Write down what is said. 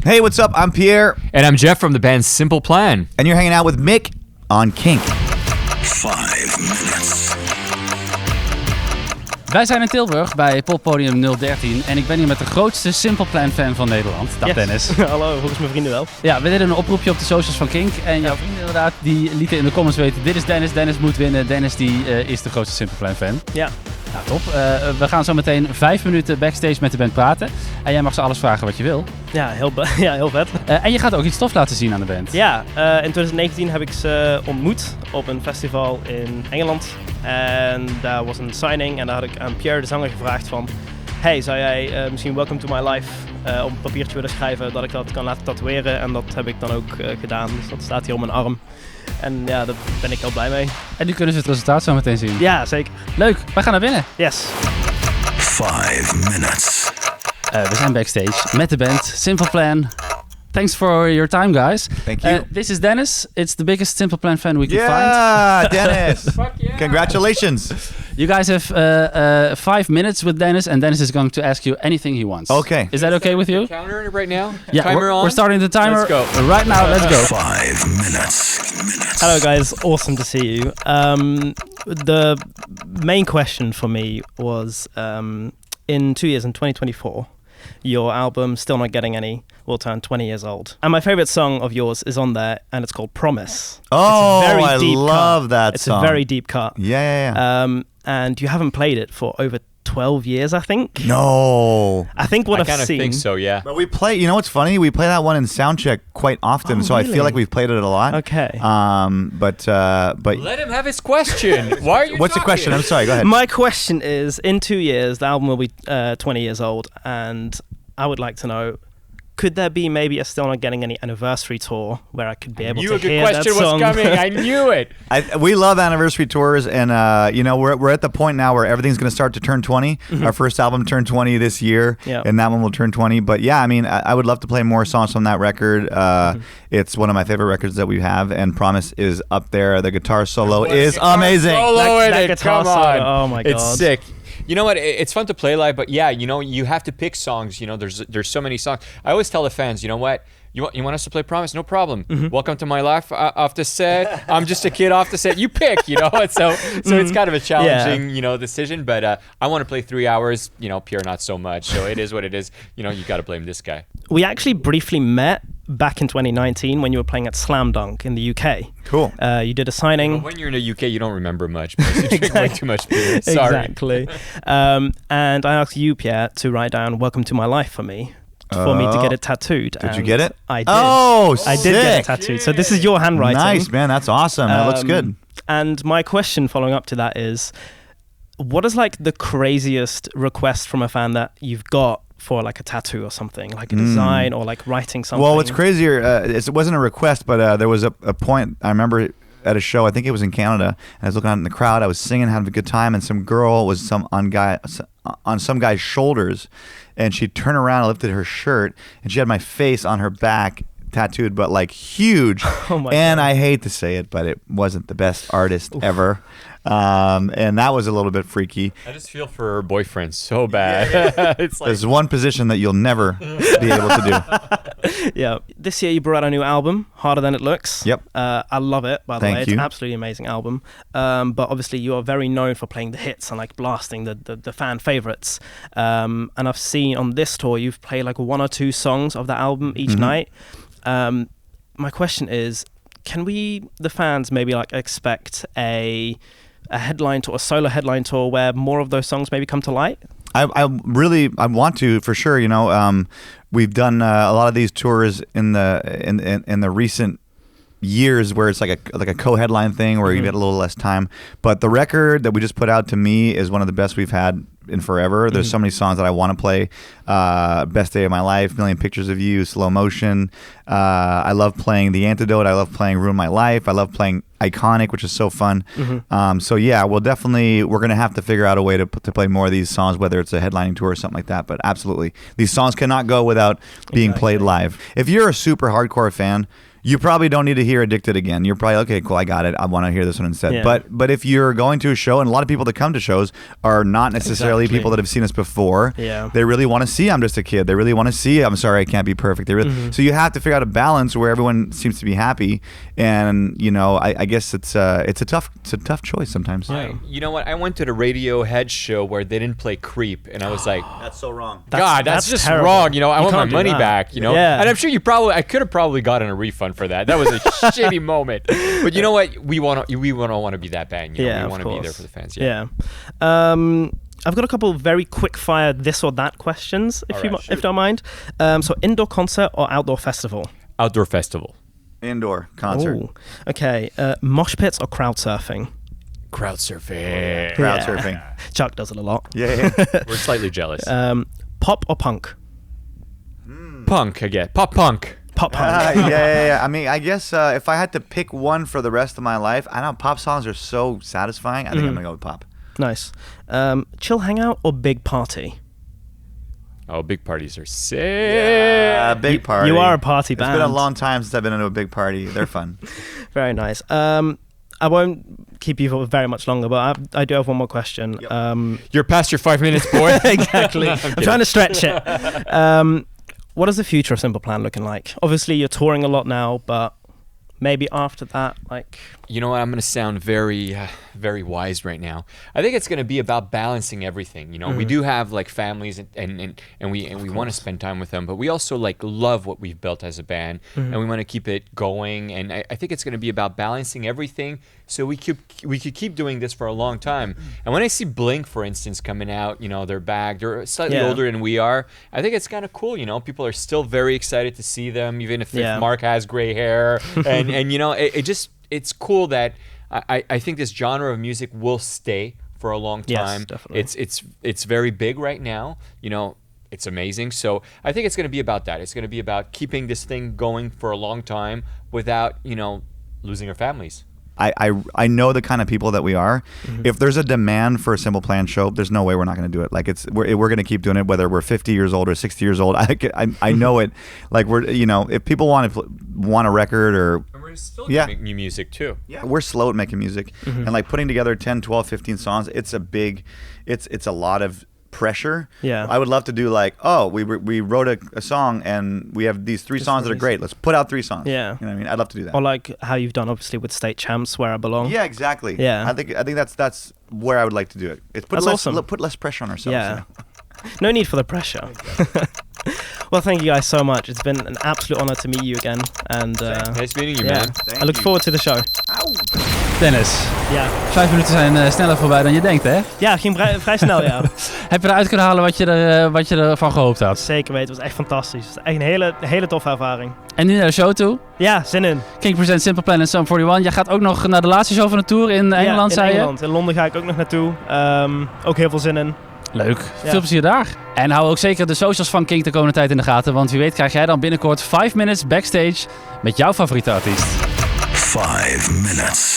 Hey, what's up? I'm Pierre. And I'm Jeff from the band Simple Plan. And you're hanging out with Mick on Kink. 5 minutes. Wij zijn in Tilburg bij poppodium 013 en ik ben hier met de grootste Simple Plan fan van Nederland. Dag yes. Dennis. Hallo, volgens mijn vrienden wel. Ja, we deden een oproepje op de socials van Kink en jouw vrienden inderdaad, die lieten in de comments weten, dit is Dennis, Dennis moet winnen, Dennis die is de grootste Simple Plan fan. Ja. Nou top, we gaan zo meteen 5 minuten backstage met de band praten en jij mag ze alles vragen wat je wil. Ja, heel vet. En je gaat ook iets tof laten zien aan de band. Ja, in 2019 heb ik ze ontmoet op een festival in Engeland. En daar was een signing en daar had ik aan Pierre, de zanger, gevraagd van... Hey, zou jij misschien Welcome to My Life op een papiertje willen schrijven dat ik dat kan laten tatoeëren? En dat heb ik dan ook gedaan, dus dat staat hier op mijn arm. En ja, daar ben ik heel blij mee. En nu kunnen ze het resultaat zo meteen zien. Ja, zeker. Leuk, wij gaan naar binnen. Yes. 5 minutes. We zijn backstage met de band Simple Plan. Thanks for your time, guys. Thank you. This is Dennis. It's the biggest Simple Plan fan we can find. Yeah, Dennis. Fuck yeah. Congratulations. You guys have 5 minutes with Dennis, and Dennis is going to ask you anything he wants. Okay. Is that okay with you? Counter right now? Yeah, Timer on? we're starting the timer. Let's go. Right now, let's go. 5 minutes. Hello guys, awesome to see you. The main question for me was, in 2 years, in 2024, your album, Still Not Getting Any, will turn 20 years old. And my favorite song of yours is on there, and it's called Promise. Oh, it's a very I deep love cut. that it's song. It's a very deep cut. Yeah. And you haven't played it for over 12 years, I think. No. I think what I I've kind of seen... think so, yeah. But we play, you know what's funny? We play that one in soundcheck quite often, so really? I feel like we've played it a lot. Okay. But Let him have his question. Why are you what's the question? I'm sorry, go ahead. My question is, in 2 years, the album will be 20 years old, and I would like to know, could there be maybe a Still Not Getting Any anniversary tour where I could be able to hear that song? You a good question was coming. I knew it. We love anniversary tours, and we're at the point now where everything's going to start to turn 20. Our first album turned 20 this year, and that one will turn 20. But yeah, I mean, I would love to play more songs from that record. It's one of my favorite records that we have, and Promise is up there. The guitar solo is amazing. That guitar solo, oh my God. It's sick. You know what? It's fun to play live, but yeah, you have to pick songs. There's so many songs. I always tell the fans, you know what? You want us to play Promise? No problem. Welcome to My Life off the set. I'm just a kid off the set. You pick, So it's kind of a challenging, decision. But I want to play 3 hours. Pierre not so much. So it is what it is. You got to blame this guy. We actually briefly met back in 2019 when you were playing at Slam Dunk in the UK. Cool. You did a signing. Well, when you're in the UK, you don't remember much because you drink way too much beer. Sorry. Exactly. And I asked you, Pierre, to write down "Welcome to My Life" for me to get it tattooed. Did you get it? I did. Oh, I did get it tattooed. So this is your handwriting. Nice, man. That's awesome. That looks good. And my question following up to that is, what is like the craziest request from a fan that you've got for like a tattoo or something, like a design or like writing something? Well, what's crazier, it wasn't a request, but there was a point, I remember at a show, I think it was in Canada, and I was looking out in the crowd, I was singing, having a good time, and some girl was on some guy's shoulders, and she turned around and lifted her shirt, and she had my face on her back tattooed, but like huge. Oh my and God. I hate to say it, but it wasn't the best artist ever. And that was a little bit freaky. I just feel for her boyfriend so bad. It's like, there's one position that you'll never be able to do. Yeah. This year you brought out a new album, Harder Than It Looks. Yep. I love it, by the way. Thank It's you. an absolutely amazing album. But obviously you are very known for playing the hits and like blasting the fan favorites. And I've seen on this tour you've played like 1 or 2 songs of the album each night. My question is, can we, the fans, maybe like expect a headline tour, a solo headline tour where more of those songs maybe come to light? I want to, for sure. We've done a lot of these tours in the recent years where it's like a co-headline thing where you get a little less time. But the record that we just put out, to me, is one of the best we've had in forever. There's so many songs that I want to play. Best Day of My Life, Million Pictures of You, Slow Motion. I love playing The Antidote. I love playing Ruin My Life. I love playing Iconic, which is so fun. So yeah, we're going to have to figure out a way to play more of these songs, whether it's a headlining tour or something like that. But absolutely, these songs cannot go without being played live. If you're a super hardcore fan, you probably don't need to hear Addicted again. You're probably, okay, cool, I got it. I want to hear this one instead. Yeah. But if you're going to a show, and a lot of people that come to shows are not necessarily Exactly. people that have seen us before. Yeah. They really want to see I'm Just a Kid. They really want to see I'm Sorry I Can't Be Perfect. They really, So you have to figure out a balance where everyone seems to be happy. And, you know, I guess it's a tough choice sometimes. You know what? I went to the Radiohead show where they didn't play Creep, and I was like, That's so wrong. God, that's just terrible. wrong. You know, I You want my can't do money that. back. You know, Yeah. and I'm sure I could have probably gotten a refund for that. That was a shitty moment. But you know what? We want to be that band. You know, we want to be there for the fans. Yeah. I've got a couple of very quick fire this or that questions, if All you right, if you don't mind. So indoor concert or outdoor festival? Outdoor festival. Indoor concert. Ooh. Okay. Mosh pits or crowd surfing? Crowd surfing. Crowd Yeah. surfing. Chuck does it a lot. Yeah. We're slightly jealous. Pop or punk? Punk again. Pop punk. Pop punk. Yeah. I mean, I guess if I had to pick one for the rest of my life, I know pop songs are so satisfying. I think I'm going to go with pop. Nice. Chill hangout or big party? Oh, big parties are sick. Big party. You are a party band. It's been a long time since I've been into a big party. They're fun. Very nice. I won't keep you for very much longer, but I do have one more question. Yep. You're past your 5 minutes, boy. Exactly. I'm trying to stretch it. What is the future of Simple Plan looking like? Obviously, you're touring a lot now, but maybe after that, like... You know what? I'm going to sound very, very wise right now. I think it's going to be about balancing everything. You know, we do have like families and we want to spend time with them, but we also like love what we've built as a band, and we want to keep it going. And I think it's going to be about balancing everything, so we could keep doing this for a long time. And when I see Blink, for instance, coming out, you know, they're back. They're slightly older than we are. I think it's kind of cool. You know, people are still very excited to see them, even if Mark has gray hair, and you know, it's cool that I think this genre of music will stay for a long time. Yes, definitely. It's very big right now. You know, it's amazing. So I think it's going to be about that. It's going to be about keeping this thing going for a long time without, you know, losing our families. I know the kind of people that we are. If there's a demand for a Simple Plan show, there's no way we're not going to do it. Like we're going to keep doing it whether we're 50 years old or 60 years old. I know it. Like we're, you know, if people want a record or And we're still making new music too. Yeah, we're slow at making music, and like putting together 10, 12, 15 songs, it's a lot of pressure. Yeah. I would love to do like, oh, we wrote a song and we have these 3 songs that are great. Let's put out 3 songs. Yeah. You know what I mean? I'd love to do that. Or like how you've done, obviously, with State Champs, Where I Belong. Yeah, exactly. Yeah. I think that's where I would like to do it. It's That's awesome. Put less pressure on ourselves. Yeah. You know? No need for the pressure. Well, thank you guys so much. It's been an absolute honor to meet you again. And Nice meeting you, yeah, man. I look forward to the show. Dennis, Ja, 5 minuten zijn sneller voorbij dan je denkt, hè? ja, ging vrij snel, ja. Heb je eruit kunnen halen wat je ervan gehoopt had? Zeker weten, het was echt fantastisch. Het was echt een hele toffe ervaring. En nu naar de show toe. Ja, zin in. Kink presents Simple Plan en Sum 41. Jij gaat ook nog naar de laatste show van de tour in Engeland, in zei je? Engeland. In Londen ga ik ook nog naartoe. Ook heel veel zin in. Leuk. Ja. Veel plezier daar. En hou ook zeker de socials van Kink de komende tijd in de gaten. Want wie weet krijg jij dan binnenkort 5 minutes backstage met jouw favoriete artiest. 5 minutes.